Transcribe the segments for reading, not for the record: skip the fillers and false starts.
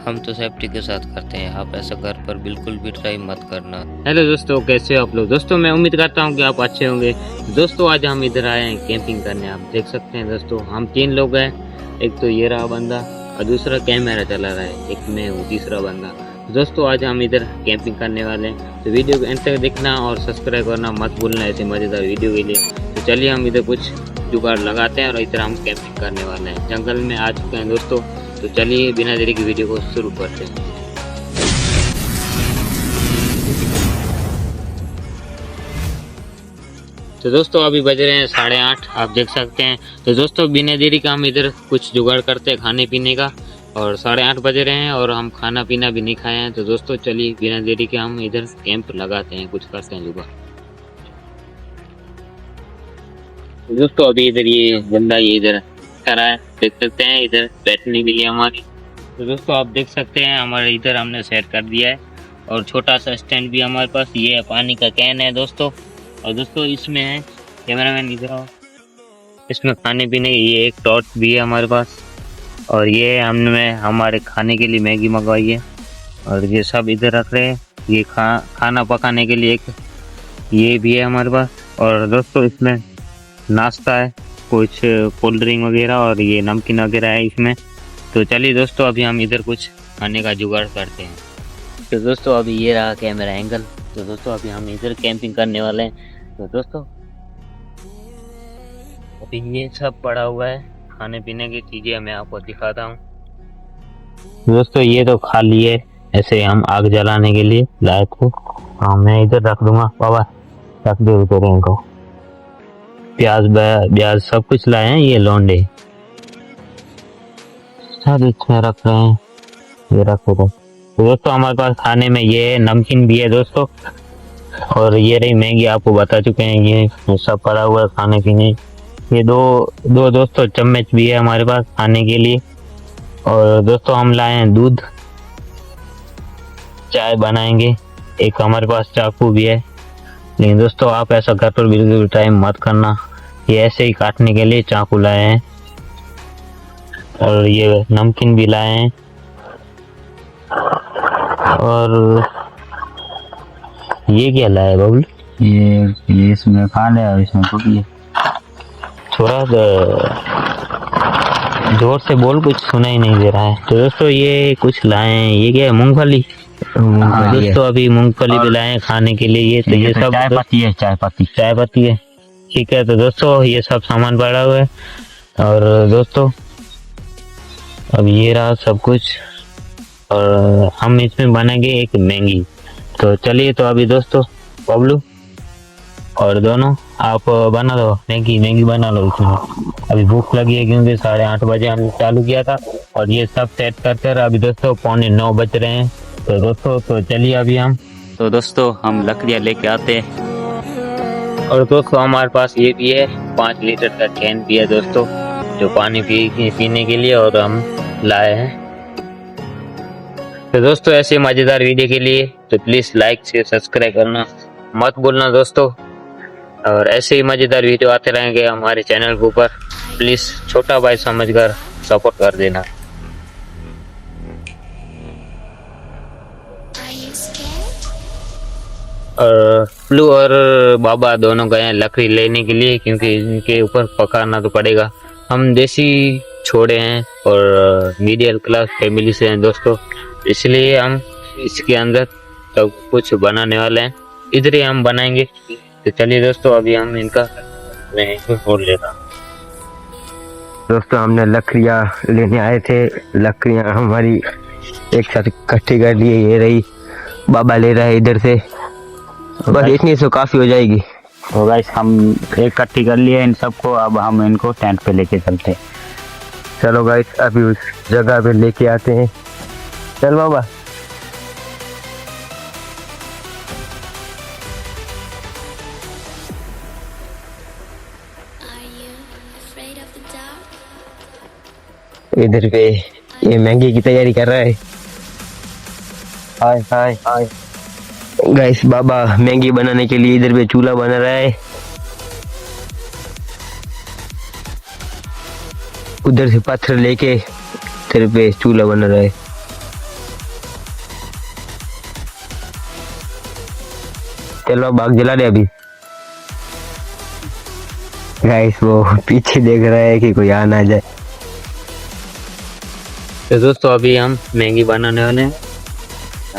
हम तो सेफ्टी के साथ करते हैं, आप ऐसा घर पर बिल्कुल भी ट्राई मत करना। हेलो दोस्तों, कैसे हो आप लोग? दोस्तों मैं उम्मीद करता हूँ कि आप अच्छे होंगे। दोस्तों आज हम इधर आए हैं कैंपिंग करने। आप देख सकते हैं दोस्तों, हम 3 लोग हैं। एक तो ये रहा बंदा और दूसरा कैमरा चला रहा है, एक मैं हूँ, तीसरा बंदा। दोस्तों आज हम इधर कैंपिंग करने वाले हैं, तो वीडियो को एंड तक देखना और सब्सक्राइब करना मत भूलना ऐसे मज़ेदार वीडियो के लिए। तो चलिए हम इधर कुछ जुगाड़ लगाते हैं और इधर हम कैंपिंग करने वाले हैं। जंगल में आ चुके हैं दोस्तों, तो चलिए बिना देरी की वीडियो को शुरू करते हैं। तो दोस्तों अभी बज रहे हैं 8:30, आप देख सकते हैं। तो दोस्तों बिना देरी का हम इधर कुछ जुगाड़ करते हैं खाने पीने का, और 8:30 बज रहे हैं और हम खाना पीना भी नहीं खाए हैं। तो दोस्तों चलिए बिना देरी के हम इधर कैंप लगाते हैं, कुछ करते हैं जुगाड़। तो दोस्तों अभी इधर ये बंदा ये इधर खड़ा है, देख सकते हैं, इधर बैठने के लिए हमारी। तो दोस्तों आप देख सकते हैं हमारे इधर हमने सेट कर दिया है, और छोटा सा स्टैंड भी हमारे पास। ये पानी का कैन है दोस्तों, और दोस्तों इसमें है, कैमरामैन इधर आओ, इसमें खाने पीने ये एक टॉर्च भी है हमारे पास, और ये हमने हमारे खाने के लिए मैगी मंगवाई है, और ये सब इधर रख रहे हैं। ये खाना पकाने के लिए एक ये भी है हमारे पास, और दोस्तों इसमें नाश्ता है, कुछ कोल्ड ड्रिंक वगैरह और ये नमकीन वगैरह है इसमें। तो चलिए दोस्तों अभी हम इधर कुछ खाने का जुगाड़ करते हैं। तो दोस्तों अभी ये रहा कैमरा एंगल। तो दोस्तों अभी हम इधर कैंपिंग करने वाले हैं। तो दोस्तों अभी ये सब पड़ा हुआ है, खाने पीने की चीजें मैं आपको दिखाता हूँ। दोस्तों ये तो खाली है, ऐसे हम आग जलाने के लिए लाइट को। हाँ मैं इधर रख दूंगा, बाबा रख दो इधर इनको। प्याज सब कुछ लाए हैं ये लौंडे, सब इसमें रख रहे हैं, ये रखो। तो दोस्तों हमारे पास खाने में ये नमकीन भी है दोस्तों, और ये रही मैगी, आपको बता चुके हैं। ये सब पड़ा हुआ है खाने पीने। ये दो दोस्तों चम्मच भी है हमारे पास खाने के लिए, और दोस्तों हम लाए हैं दूध, चाय बनाएंगे। एक हमारे पास चाकू भी है, लेकिन दोस्तों आप ऐसा घर पर बिल्कुल टाइम मत करना। ये ऐसे ही काटने के लिए चाकू लाए हैं, और ये नमकीन भी लाए हैं, और ये क्या लाया बबलू? ये इसमें खा ले और इसमें कुटिए। थोड़ा जोर से बोल, कुछ सुना ही नहीं दे रहा है। तो दोस्तों ये कुछ लाए हैं, ये क्या है, मूंगफली। दोस्तों अभी मूंगफली भी लाए हैं खाने के लिए। ये तो ये सब चाय पत्ती है, चाय पत्ती है। ठीक है, तो दोस्तों ये सब सामान पड़ा हुआ है, और दोस्तों अब ये रहा सब कुछ, और हम इसमें बनाएंगे एक मैगी। तो चलिए, तो अभी दोस्तों बबलू और दोनों आप बना लो मैगी बना लो इसमें। अभी भूख लगी है क्योंकि 8:30 बजे हमने चालू किया था, और ये सब सेट कर अभी दोस्तों 8:45 बज रहे हैं। तो दोस्तों तो चलिए अभी तो दोस्तों हम लकड़ियाँ लेके आते हैं, और दोस्तों हमारे पास ये भी है 5 लीटर का कैन भी है दोस्तों, जो पानी पीने के लिए, और हम लाए हैं। तो दोस्तों ऐसे मजेदार वीडियो के लिए तो प्लीज लाइक शेयर सब्सक्राइब करना मत भूलना दोस्तों, और ऐसे ही मजेदार वीडियो आते रहेंगे हमारे चैनल के ऊपर। प्लीज छोटा भाई समझकर सपोर्ट कर देना। और ब्लू और बाबा दोनों गए हैं लकड़ी लेने के लिए, क्योंकि इनके ऊपर पकाना तो पड़ेगा। हम देसी छोड़े हैं और मिडिल क्लास फैमिली से हैं दोस्तों, इसलिए हम इसके अंदर सब कुछ बनाने वाले हैं, इधर ही हम बनाएंगे। तो चलिए दोस्तों अभी हम इनका मैं फोड़ लेता। दोस्तों हमने लकड़ियाँ लेने आए थे, लकड़ियाँ हमारी एक साथ इकट्ठी कर लिए। ये रही, बाबा ले रहा है इधर से, बस इतनी से काफी हो जाएगी। तो गाइस हम इकट्ठी कर लिए इन सबको, अब हम इनको टेंट पे लेके चलते हैं। चलो गाइस अभी उस जगह पे लेके आते हैं। चल बाबा। इधर पे ये मैगी की तैयारी कर रहा है। हाय हाय हाय गाइस, बाबा मैगी बनाने के लिए इधर पे चूल्हा बना रहा है। उधर से पत्थर लेके इधर पे चूल्हा बना रहा है। चलो अब आग जला दे अभी। गाइस वो पीछे देख रहा है कि कोई आ ना जाए। तो दोस्तों अभी हम मैगी बनाने वाले हैं।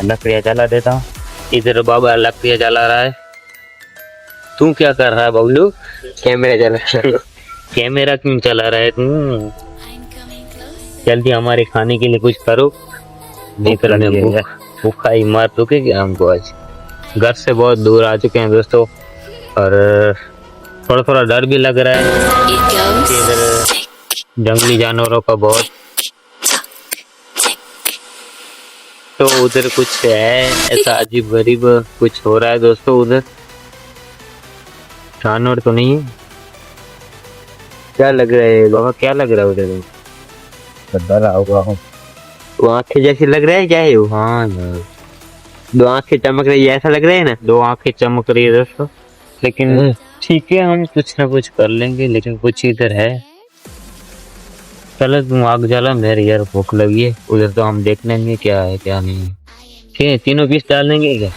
लकड़ियाँ जला देता हूँ। इधर बाबा लकड़ियाँ जला रहा है। तू क्या कर रहा है बबलू? कैमरा जला। कैमरा क्यों चला रहा है तू? जल्दी हमारे खाने के लिए कुछ करो, नहीं तो हमें भूखा ही मार दोगे हमको। आज घर से बहुत दूर आ चुके हैं दोस्तों, और थोड़ा थोड़ा डर भी लग रहा है कि इधर जंगली जानवरों का बहुत, तो उधर कुछ है ऐसा अजीब गरीब कुछ हो रहा है दोस्तों। उधर जानवर तो नहीं है, क्या लग रहा है बाबा? क्या लग रहा है उधर? डरा हुआ हूँ। वो आंखें जैसी लग रहा है, क्या है वो? हाँ यार, दो आंखें चमक रही है ऐसा लग रहा है ना। दो आंखें चमक रही है दोस्तों, लेकिन ठीक है हम कुछ ना कुछ कर लेंगे। लेकिन कुछ इधर है। चलो तुम आग जला, मेरे यार भूख लगी है। उधर तो हम देख लेंगे क्या है क्या नहीं है। ठीक है, तीनों पीस डाल देंगे क्या?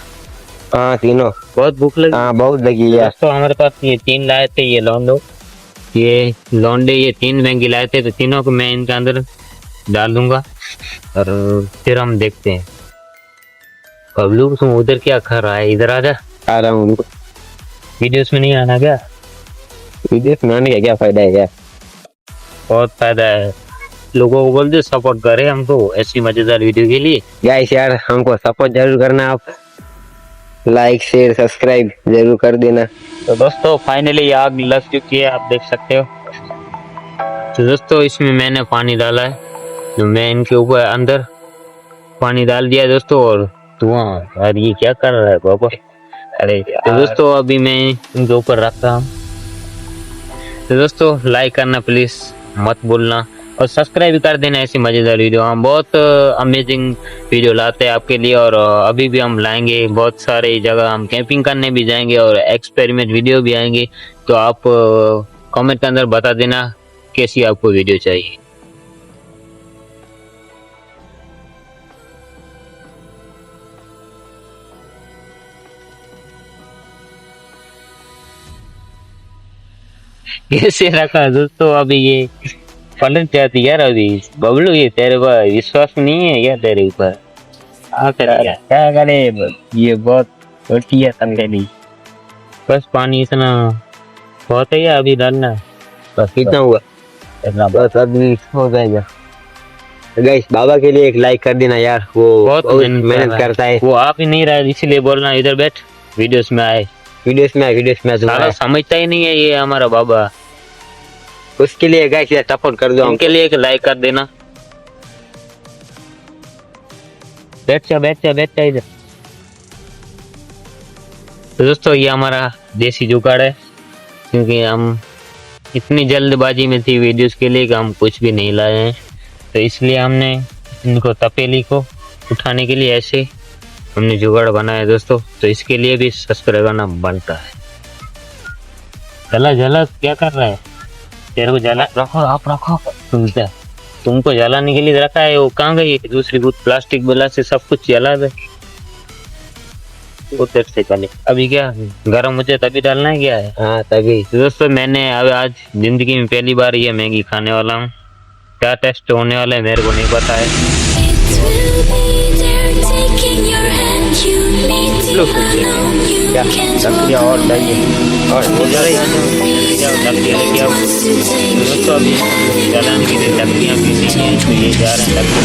हाँ तीनों। बहुत भूख लगी। हाँ बहुत लगी है। दोस्तों हमारे पास ये 3 लाए थे, ये लौंडे ये 3 मैगी लाए थे, तो तीनों को मैं इनके अंदर डाल दूंगा और फिर हम देखते हैं। बबलू तुम उधर क्या कर रहा है? इधर आ जा। आ रहा हूँ। वीडियोस में नहीं आना क्या? विदेश में आने का क्या फायदा है? क्या बहुत फायदा है। लोगों को बोल दो सपोर्ट करे हमको ऐसी मजेदार वीडियो के लिए। गाइस यार हमको सपोर्ट जरूर करना, आप लाइक शेयर सब्सक्राइब जरूर कर देना। तो दोस्तों फाइनली आग लग चुकी है, आप देख सकते हो। तो दोस्तों इसमें मैंने पानी डाला है, तो मैं इनके ऊपर अंदर पानी डाल दिया दोस्तों। और धुआं, यार ये क्या कर रहा है बाबा? अरे तो दोस्तों अभी मैं इनके ऊपर रख रहा हूँ। तो दोस्तों लाइक करना प्लीज मत भूलना, और सब्सक्राइब भी कर देना। ऐसी मजेदार वीडियो हम बहुत अमेजिंग वीडियो लाते हैं आपके लिए, और अभी भी हम लाएंगे बहुत सारे जगह। हम कैंपिंग करने भी जाएंगे और एक्सपेरिमेंट वीडियो भी आएंगे। तो आप कमेंट के अंदर बता देना कैसी आपको वीडियो चाहिए। कैसे रखा है दोस्तों? अभी ये पलट जाती यार। अभी बबलू ये तेरे पर विश्वास नहीं है क्या तेरे ऊपर? क्या करे, ये बहुत छोटी है तंगेली। बस पानी इतना बहुत है या अभी डालना? बस कितना हुआ? इतना बस अभी हो जाएगा। गाइस बाबा के लिए एक लाइक कर देना यार, वो बहुत मेहनत करता है। वो आप ही नहीं रहा है, इसलिए बोल रहा इधर बैठ, वीडियोस में आए। वीडियोस में साला समझता ही नहीं है ये हमारा बाबा। उसके लिए गाइस यार सपोर्ट कर दो, उनके लिए एक लाइक कर देना। बैठ जा इधर। तो दोस्तों ये हमारा देसी जुगाड़ है, क्योंकि हम इतनी जल्दबाजी में थी वीडियोस के लिए कि हम कुछ भी नहीं लाए हैं। तो इसलिए हमने इनको तपेली को उठाने के लिए ऐसे हमने जुगाड़ बनाया दोस्तों। तो इसके लिए भी सब्सक्राइब करना बनता है। जला क्या कर रहा है? तेरे को जला रखो, आप रखो। तुमको जलाने के लिए रखा है, वो कहाँ गई? दूसरी बुत प्लास्टिक वाला से सब कुछ जला दे, वो तेरे से चले। अभी क्या गरम मुझे तभी डालना है क्या है? हाँ तभी। तो दोस्तों मैंने अब आज जिंदगी में पहली बार ये मैगी खाने वाला हूँ। क्या टेस्ट होने वाला है मेरे को नहीं पता है। क्या लकड़ियाँ और चाहिए? और लकड़ियाँ लेके आओ दोस्तों। अभी जलाने के लिए लकड़ियाँ भी नहीं है, तो ये जा रहे हैं लकड़ियाँ।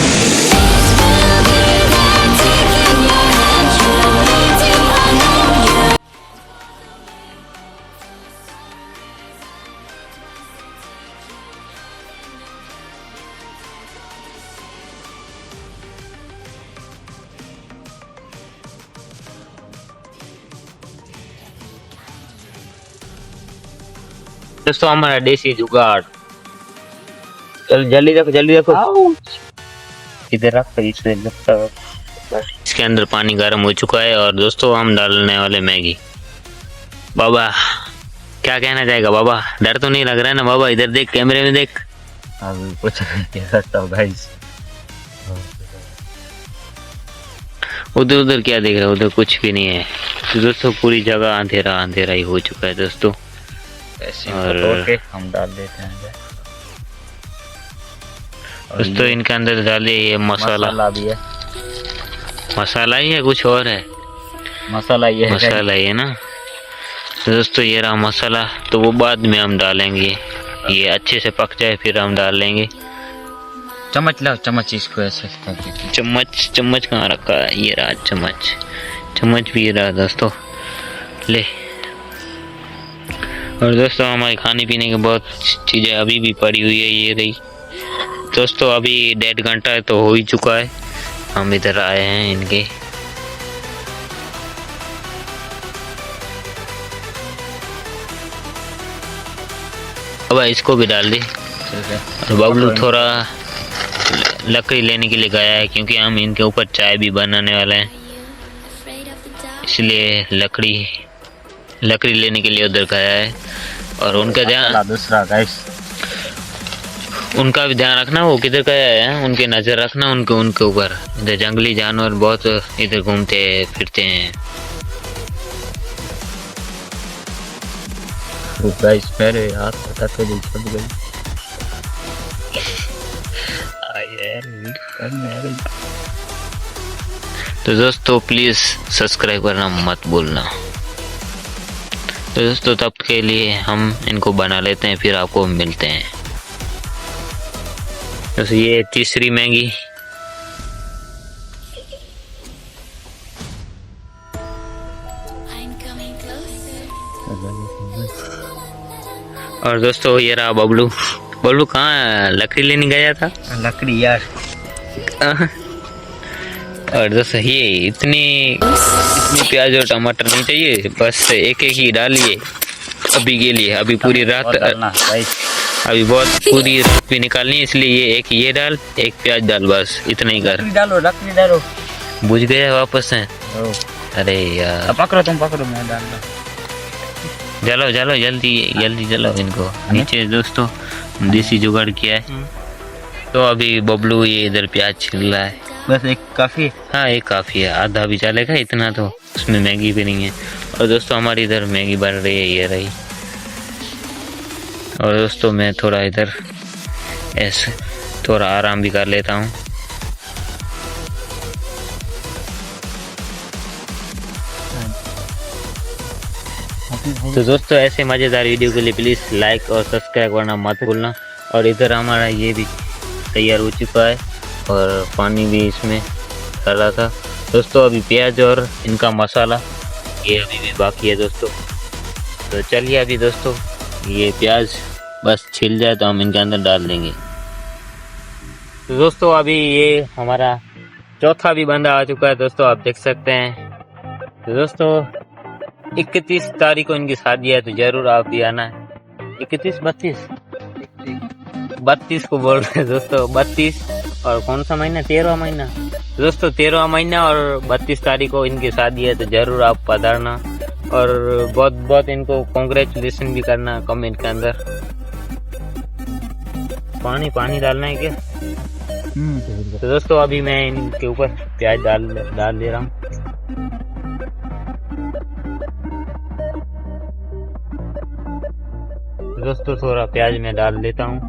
दोस्तों हमारा देसी जुगाड़, चल जल्दी रखो। इधर रख, इसके अंदर पानी गर्म हो चुका है। और दोस्तों हम डालने वाले मैगी। बाबा क्या कहना चाहेगा बाबा? डर तो नहीं लग रहा है ना बाबा? इधर देख, कैमरे में देख। कुछ नहीं कह सकता गाइस। उधर उधर क्या देख रहे हो, उधर कुछ भी नहीं है। तो दोस्तों पूरी जगह अंधेरा अंधेरा ही हो चुका है दोस्तों। ऐसे और- तोड़ के हम डाल देते हैं। और दोस्तों ये इनके अंदर डालिए ये मसाला। भी है, मसाला ही है, कुछ और है? मसाला ये है। मसाला ही है ना। तो दोस्तों ये रहा मसाला, तो वो बाद में हम डालेंगे। ये अच्छे से पक जाए फिर हम डाल लेंगे। चम्मच लाओ, चम्मच इसको ऐसे करके। चम्मच कहाँ रखा है? ये रहा चम्मच, चम्मच भी ये रहा दोस्तों, ले। और दोस्तों हमारे खाने पीने की बहुत चीज़ें अभी भी पड़ी हुई है, ये रही दोस्तों। अभी 1.5 घंटा तो हो ही चुका है, हम इधर आए हैं इनके। अब इसको भी डाल दे। ठीक है। और बबलू थोड़ा लकड़ी लेने के लिए गया है, क्योंकि हम इनके ऊपर चाय भी बनाने वाले हैं, इसलिए लकड़ी लेने के लिए उधर गया है। और उनका ध्यान, दूसरा गाइस, उनका भी ध्यान रखना, वो किधर गया है, उनके नजर रखना उनके ऊपर। इधर जंगली जानवर बहुत इधर घूमते फिरते हैं। गाइस मेरे हाथ पता तो नहीं छूट गई। तो दोस्तों प्लीज सब्सक्राइब करना मत भूलना। तो दोस्तों तब के लिए हम इनको बना लेते हैं, फिर आपको मिलते हैं। तो ये तीसरी मैगी, और दोस्तों ये रहा बबलू। बबलू कहाँ लकड़ी लेने गया था? लकड़ी यार। और दोस्तों ये इतनी प्याज और टमाटर नहीं चाहिए, बस एक एक ही डालिए अभी के लिए। अभी पूरी रात, अभी बहुत पूरी रात भी निकालनी है, इसलिए ये एक ये डाल, एक प्याज डाल, बस इतना ही कर। डालो, लकड़ी डालो। बुझ गया वापस है? अरे यार पकड़ो, तुम पकड़ो, मैं डाल दूं। जलो जलो जल्दी जलो इनको नीचे। दोस्तों देसी जुगाड़ किया है। तो अभी बबलू ये इधर प्याज छिल रहा है। बस एक काफी। हाँ एक काफ़ी है, आधा भी चलेगा, इतना तो उसमें मैगी भी नहीं है। और दोस्तों हमारी इधर मैगी बन रही है, ये रही। और दोस्तों मैं थोड़ा इधर ऐसे थोड़ा आराम भी कर लेता हूँ। तो दोस्तों ऐसे मज़ेदार वीडियो के लिए प्लीज़ लाइक और सब्सक्राइब करना मत भूलना। और इधर हमारा ये भी तैयार हो चुका है, और पानी भी इसमें डाला था दोस्तों। अभी प्याज और इनका मसाला ये अभी भी बाकी है दोस्तों। तो चलिए अभी दोस्तों ये प्याज बस छिल जाए तो हम इनके अंदर डाल देंगे। तो दोस्तों अभी ये हमारा चौथा भी बंदा आ चुका है दोस्तों, आप देख सकते हैं। तो दोस्तों 31 तारीख को इनकी शादी है, तो जरूर आप भी आना है। 32 को बोल रहे हैं दोस्तों, 32 और कौन सा महीना, 13वां महीना दोस्तों, 13वां महीना और 32 तारीख को इनकी शादी है, तो जरूर आप पधारना। और बहुत बहुत इनको कॉन्ग्रेचुलेशन भी करना कमेंट के अंदर। पानी डालना है क्या? तो दोस्तों अभी मैं इनके ऊपर प्याज डाल दे रहा हूँ। दोस्तों थोड़ा प्याज में डाल देता हूँ।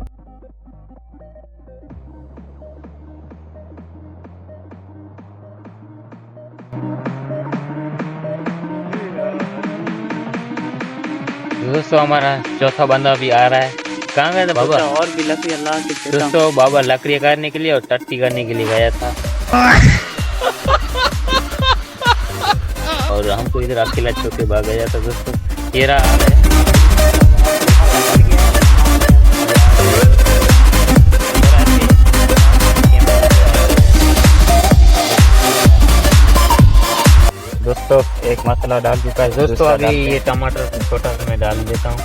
दोस्तों हमारा चौथा बंदा भी आ रहा है। कहाँ गया था बाबा? और भी लकड़ी ला के देता हूं। दोस्तों बाबा लकड़ी काटने के लिए और टट्टी करने के लिए गया था, और हमको इधर अकेला छोड़ के भाग गया था दोस्तों। ये रहा दोस्तों एक मसाला डाल चुका है दोस्तों। अभी ये टमाटर छोटा सा मैं डाल देता हूँ।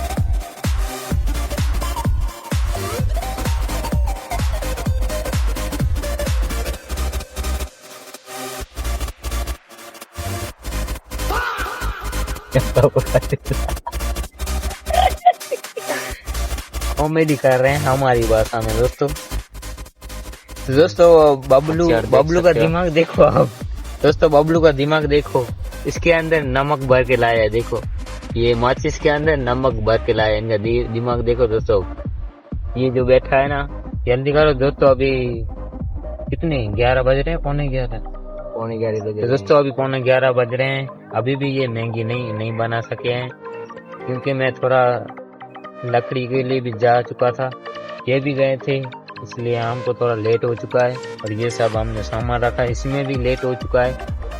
कॉमेडी कर रहे हैं हमारी भाषा में दोस्तों। दोस्तों बबलू का दिमाग देखो आप, दोस्तों बबलू का दिमाग देखो, इसके अंदर नमक भर के लाया है। देखो ये माचिस के अंदर नमक भर के लाया है। इनका दिमाग देखो दोस्तों। ये जो बैठा है ना, जल्दी करो दोस्तों, अभी कितने 11 बज रहे हैं, पौने 11 बजे। दोस्तों अभी पौने 11 बज रहे हैं, अभी भी ये मैगी नहीं बना सके हैं, क्योंकि मैं थोड़ा लकड़ी के लिए भी जा चुका था, ये भी गए थे, इसलिए हमको थोड़ा लेट हो चुका है। और ये सब हमने सामान रखा है, इसमें भी लेट हो चुका है।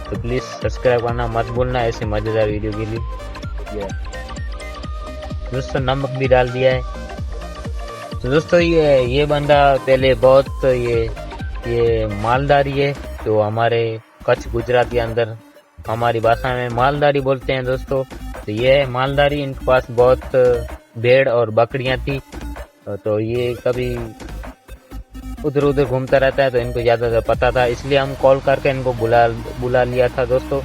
तो प्लीज़ सब्सक्राइब करना मत भूलना ऐसे मज़ेदार वीडियो के लिए। दोस्तों नमक भी डाल दिया है। तो दोस्तों ये बंदा पहले बहुत ये मालदारी है, तो हमारे कच्छ गुजरात के अंदर हमारी भाषा में मालदारी बोलते हैं दोस्तों। तो ये है मालदारी, इनके पास बहुत भेड़ और बकरियां थी, तो ये कभी उधर उधर घूमता रहता है, तो इनको ज़्यादातर पता था, इसलिए हम कॉल करके इनको बुला लिया था दोस्तों,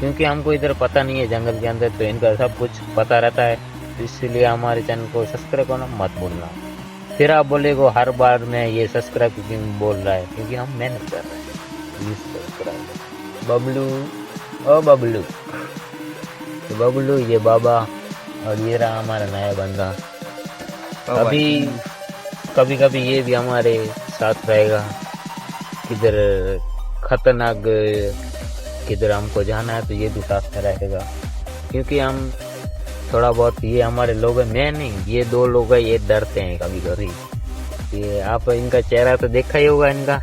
क्योंकि हमको इधर पता नहीं है जंगल के अंदर, तो इनका सब कुछ पता रहता है। तो इसलिए हमारे चैनल को सब्सक्राइब करना मत भूलना। फिर आप बोलेगो हर बार मैं ये सब्सक्राइब क्यों बोल रहा है, क्योंकि हम मेहनत कर रहे हैं। Please subscribe. बबलू ओ बबलू, तो बबलू ये बाबा, और ये रहा हमारा नया बंदा। अभी कभी कभी ये भी हमारे साथ रहेगा, किधर खतरनाक किधर हमको जाना है तो ये भी साथ में रहेगा, क्योंकि हम थोड़ा बहुत, ये हमारे लोग हैं, मैं नहीं, ये 2 लोग हैं, ये डरते हैं कभी कभी। ये आप इनका चेहरा तो देखा ही होगा, इनका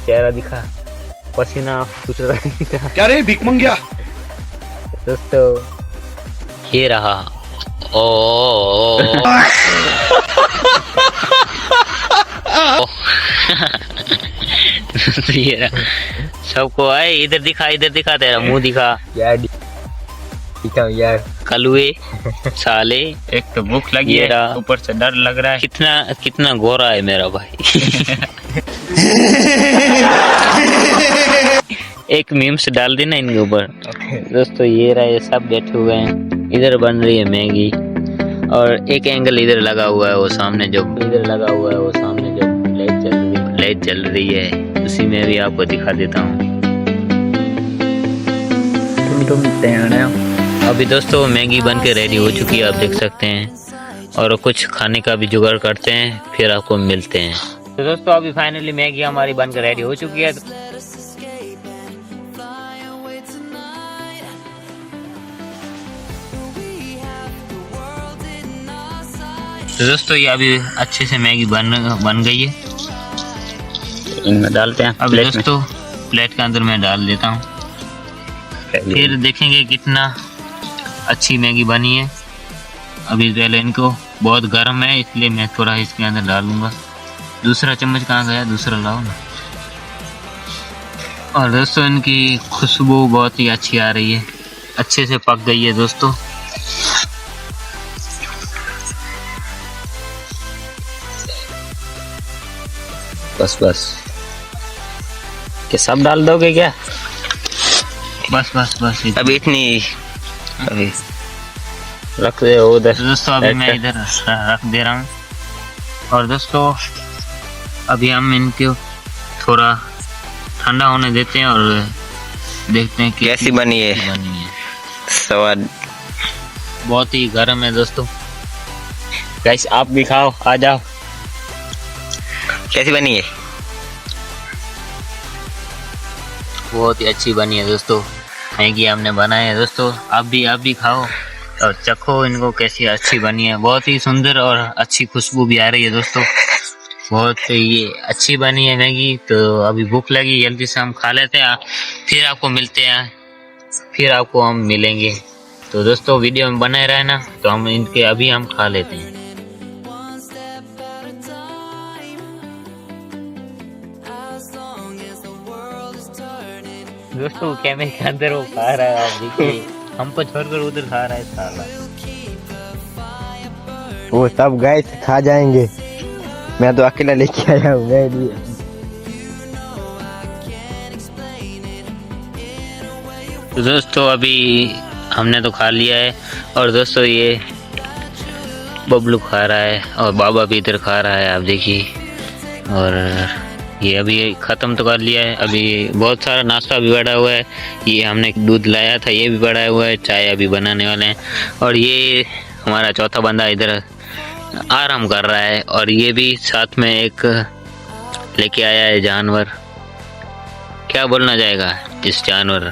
चेहरा दिखा, पसीना छूट रहा है क्या रे भिख मंगिया। दोस्तों ये रहा ओ ये रहा। सबको आए, इधर दिखा तेरा मुंह दिखा यार, दिखाओ यार कलुए साले। एक तो भूख लगी ये है, रहा। ऊपर से डर लग रहा है। कितना गोरा है मेरा भाई। एक मीम्स डाल देना इनके ऊपर। दोस्तों ये रहा, ये सब बैठे हुए हैं, इधर बन रही है मैगी, और एक एंगल इधर लगा हुआ है, वो सामने जो लाइट चल रही है, उसी में भी आपको दिखा देता हूँ। अभी दोस्तों मैगी बन के रेडी हो चुकी है, आप देख सकते हैं, और कुछ खाने का भी जुगाड़ करते हैं, फिर आपको मिलते हैं। तो दोस्तों अभी फाइनली मैगी हमारी बनकर रेडी हो चुकी है। तो दोस्तों ये अभी अच्छे से मैगी बन गई है, इनमें डालते हैं। अब दोस्तों प्लेट के अंदर मैं डाल देता हूँ, फिर देखेंगे कितना अच्छी मैगी बनी है। अभी पहले इनको बहुत गर्म है, इसलिए मैं थोड़ा इसके अंदर डालूंगा। दूसरा चम्मच कहाँ गया, दूसरा लाओ ना। और दोस्तों इनकी खुशबू बहुत ही अच्छी आ रही है, अच्छे से पक गई है दोस्तों। बस क्या सब डाल दोगे क्या? बस अभी इतनी, अभी रख दे उधर। तो दोस्तों अभी मैं इधर रख दे रहा हूँ, और दोस्तों अभी हम इनको थोड़ा ठंडा होने देते हैं, और देखते हैं कि कैसी बनी है। स्वाद बहुत ही गर्म है दोस्तों। गाइस आप भी खाओ, आ जाओ। कैसी बनी है? बहुत ही अच्छी बनी है दोस्तों, मैगी हमने बनाई है दोस्तों। आप भी खाओ और चखो इनको, कैसी अच्छी बनी है। बहुत ही सुंदर और अच्छी खुशबू भी आ रही है दोस्तों, बहुत ये अच्छी बनी है मैगी। तो अभी भूख लगी, जल्दी से हम खा लेते हैं, फिर आपको मिलते हैं, फिर आपको हम मिलेंगे। तो दोस्तों वीडियो में बने रहना, तो हम इनके अभी हम खा लेते हैं। दोस्तों कैमरे के अंदर वो खा रहा है, आप देखिए, हमको छोड़कर उधर खा रहा है साला। वो सब गए खा जाएंगे, मैं तो अकेला लेके आया हूँ। मैं तो दोस्तों अभी हमने तो खा लिया है, और दोस्तों ये बबलू खा रहा है, और बाबा भी इधर खा रहा है, आप देखिए। और ये अभी ख़त्म तो कर लिया है। अभी बहुत सारा नाश्ता भी पड़ा हुआ है। ये हमने दूध लाया था, ये भी पड़ा हुआ है। चाय अभी बनाने वाले हैं। और ये हमारा चौथा बंदा इधर आराम कर रहा है। और ये भी साथ में एक लेके आया है जानवर। क्या बोलना जाएगा इस जानवर?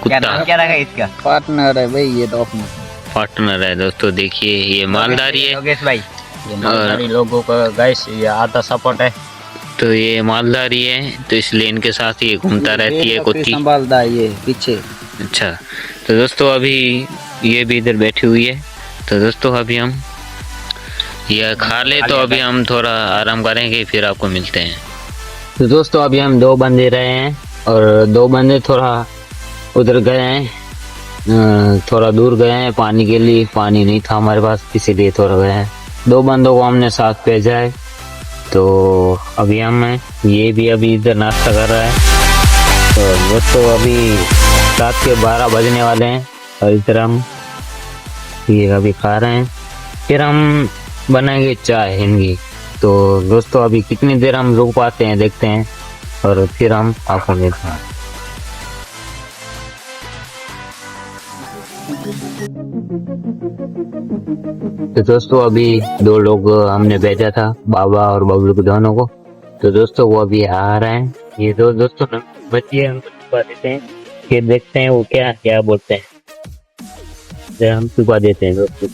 कुत्ता क्या रखा है इसका? पार्टनर है भाई, ये तो अपना पार्टनर है दोस्तों। देखिए ये मालदारी है। योगेश भाई, ये मालधारी लोगों का गाइस ये आधा सपोर्ट है। तो ये मालदारी है, तो इसलिए इनके साथ ये घूमता रहती है कुत्ती। संभालता है ये पीछे। अच्छा, तो दोस्तों अभी ये भी इधर बैठी हुई है। तो दोस्तों अभी हम ये खा ले तो अभी हम थोड़ा आराम करेंगे, फिर आपको मिलते हैं। तो दोस्तों अभी हम 2 बंदे रहे हैं और 2 बंदे थोड़ा उधर गए हैं, थोड़ा दूर गए हैं पानी के लिए। पानी नहीं था हमारे पास, इसीलिए थोड़ा गए हैं। 2 बंदों को हमने साथ भेजा है। तो अभी हम हैं, ये भी अभी इधर नाश्ता कर रहा है। तो दोस्तों अभी रात के 12 बजने वाले हैं और इधर हम ये अभी खा रहे हैं। फिर हम बनाएंगे चाय हिंदी। तो दोस्तों अभी कितनी देर हम रुक पाते हैं देखते हैं और फिर हम आपको मिलते हैं। तो दोस्तों अभी 2 लोग हमने भेजा था, बाबा और बबलू को दोनों को। तो दोस्तों वो अभी आ रहे हैं। ये 2 दोस्तों बच्चे हमको छुपा देते हैं, फिर देखते हैं वो क्या क्या बोलते हैं। तो हम छुपा देते हैं दोस्तों।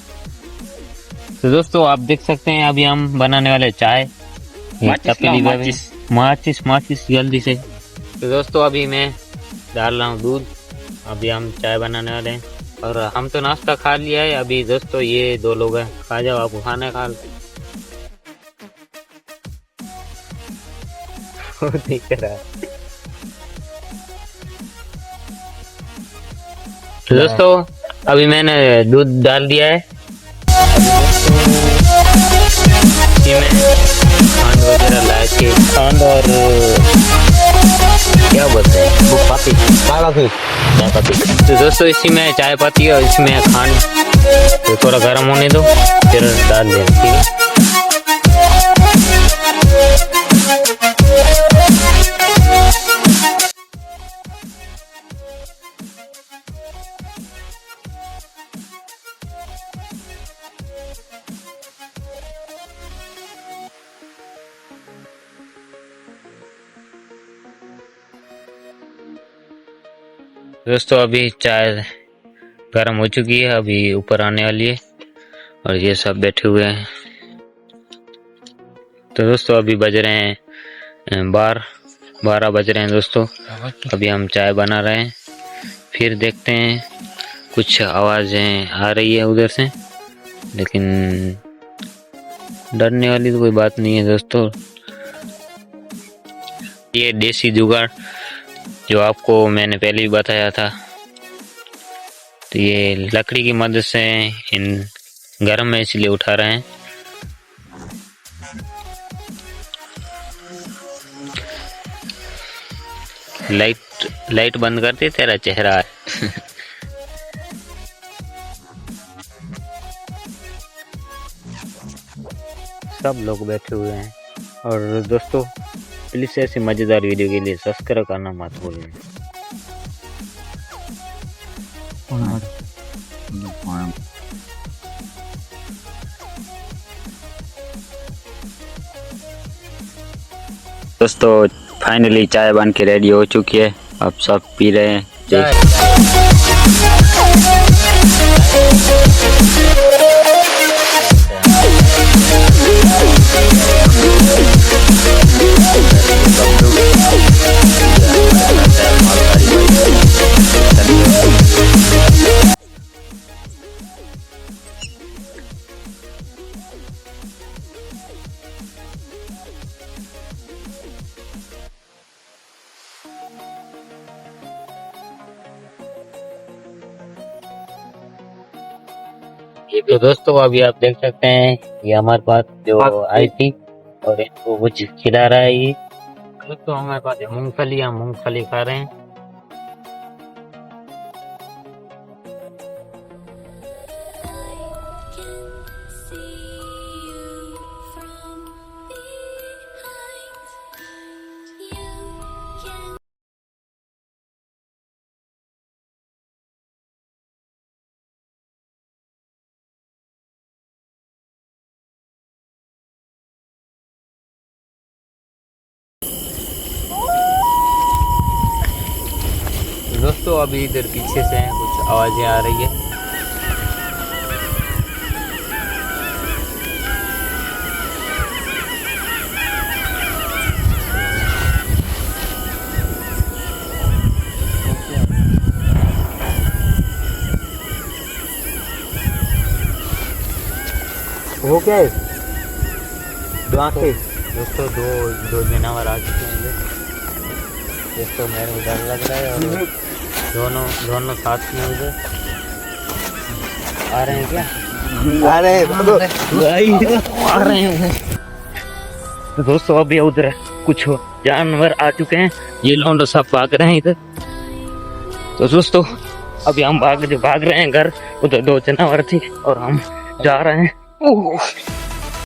तो दोस्तों आप देख सकते हैं अभी हम बनाने वाले चाय। माचिस जल्दी से। तो दोस्तों अभी मैं डाल रहा हूँ दूध। अभी हम चाय बनाने वाले हैं और हम तो नाश्ता खा लिया है। अभी दोस्तों ये 2 लोग हैं, खा जाओ, आपको खाना खा लो। ठीक है। तो दोस्तों अभी मैंने दूध डाल दिया है। इसमें खांड वगैरह ला के, खांड और क्या बोलते हैं वो पापी, चाय पत्ती। तो दोस्तों इसी में चाय पत्ती और इसमें खांड। तो थोड़ा गर्म होने दो, फिर डाल देना, ठीक है। दोस्तों अभी चाय गर्म हो चुकी है, अभी ऊपर आने वाली है और ये सब बैठे हुए हैं। तो दोस्तों अभी बज रहे हैं 12 बज रहे हैं दोस्तों। अभी हम चाय बना रहे हैं। फिर देखते हैं, कुछ आवाज़ें आ रही है उधर से, लेकिन डरने वाली तो कोई बात नहीं है दोस्तों। ये देसी जुगाड़ जो आपको मैंने पहले भी बताया था। तो ये लकड़ी की मदद से इन गर्म में इसलिए उठा रहे हैं। लाइट बंद करते, तेरा चेहरा है। सब लोग बैठे हुए हैं। और दोस्तों प्लीज ऐसी मजेदार वीडियो के लिए सब्सक्राइब करना मत भूलिए। दोस्तों फाइनली चाय बन के रेडी हो चुकी है, अब सब पी रहे हैं। तो दोस्तों अभी आप देख सकते हैं ये हमारे पास जो आई थी और इनको कुछ खिला रहा है। ये दोस्तों हमारे पास मूंगफली, हम मूंगफली खा रहे हैं। दोस्तों अभी इधर पीछे से कुछ आवाज़ें आ रही है। वो क्या है? दो आंखें। दोस्तों दो जानवर आ चुके हैं इधर। दोस्तों मेरे को डर लग रहा है और दोनों साथ में उधर आ रहे हैं क्या? आ रहे आ रहे हैं। तो दोस्तों अभी उधर कुछ जानवर आ चुके हैं, ये लौंडे सब भाग रहे हैं इधर। तो दोस्तों अभी हम भाग रहे हैं घर, उधर 2 जानवर थे और हम जा रहे हैं।